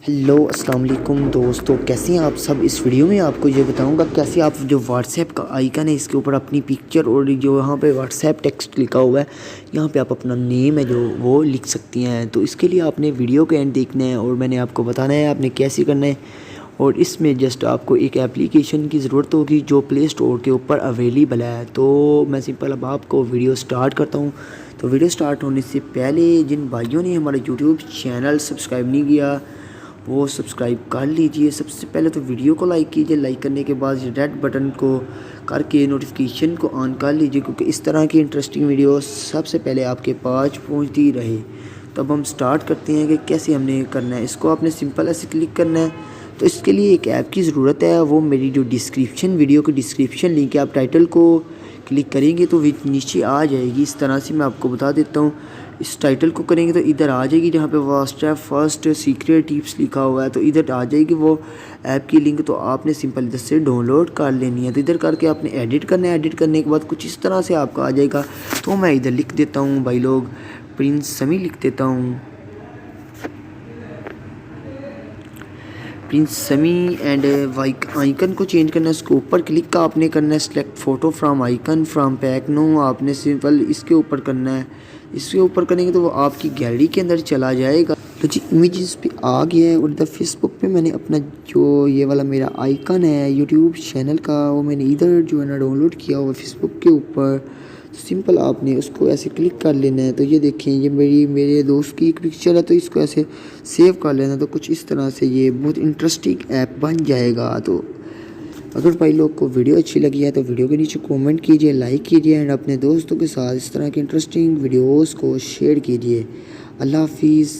Hello अस्सलाम वालेकुम दोस्तों, कैसे हैं आप सब। इस वीडियो में आपको ये बताऊंगा कैसे आप जो व्हाट्सएप का आइकन है इसके ऊपर अपनी पिक्चर और जो यहाँ पे व्हाट्सएप टेक्स्ट लिखा हुआ है यहाँ पे आप अपना नेम है जो वो लिख सकती हैं। तो इसके लिए आपने वीडियो के एंड देखना है और मैंने आपको बताना है आपने कैसे करना है। और इसमें जस्ट आपको एक एप्लीकेशन की ज़रूरत होगी जो प्ले स्टोर के ऊपर अवेलेबल है। तो मैं सिंपल अब आपको वीडियो स्टार्ट करता हूँ। तो वीडियो स्टार्ट होने से पहले जिन भाइयों ने हमारा यूट्यूब चैनल सब्सक्राइब नहीं किया वो सब्सक्राइब कर लीजिए। सबसे पहले तो वीडियो को लाइक कीजिए, लाइक करने के बाद रेड बटन को करके नोटिफिकेशन को ऑन कर लीजिए क्योंकि इस तरह की इंटरेस्टिंग वीडियो सबसे पहले आपके पास पहुंचती रहे। तो अब हम स्टार्ट करते हैं कि कैसे हमने करना है। इसको आपने सिंपल ऐसे क्लिक करना है। तो इसके लिए एक ऐप की ज़रूरत है, वो मेरी जो डिस्क्रिप्शन वीडियो की डिस्क्रिप्शन लिंक है, आप टाइटल को क्लिक करेंगे तो नीचे आ जाएगी। इस तरह से मैं आपको बता देता हूँ। इस टाइटल को करेंगे तो इधर आ जाएगी जहाँ पे व्हाट्सएप फर्स्ट सीक्रेट टिप्स लिखा हुआ है, तो इधर आ जाएगी वो ऐप की लिंक। तो आपने सिंपल इधर से डाउनलोड कर लेनी है। तो इधर करके आपने एडिट करना है। एडिट करने के बाद कुछ इस तरह से आपका आ जाएगा। तो मैं इधर लिख देता हूँ भाई लोग, प्रिंस समी लिख देता हूँ, प्रिंस समी। एंड आइकन को चेंज करना है, इसको ऊपर क्लिक का आपने करना है, select photo from icon from pack no, आपने सिंपल इसके ऊपर करना है। इसके ऊपर करेंगे तो वो आपकी गैलरी के अंदर चला जाएगा। तो जी इमेजेस पे आ गया है। और इधर फेसबुक पे मैंने अपना जो ये वाला मेरा आइकन है यूट्यूब चैनल का वो मैंने इधर जो है ना डाउनलोड किया हुआ फेसबुक के ऊपर। सिंपल आपने उसको ऐसे क्लिक कर लेना है। तो ये देखें ये मेरे दोस्त की एक पिक्चर है, तो इसको ऐसे सेव कर लेना। तो कुछ इस तरह से ये बहुत इंटरेस्टिंग ऐप बन जाएगा। तो अगर भाई लोग को वीडियो अच्छी लगी है तो वीडियो के नीचे कमेंट कीजिए, लाइक कीजिए एंड अपने दोस्तों के साथ इस तरह की इंटरेस्टिंग वीडियोस को शेयर कीजिए। अल्लाह हाफिज़।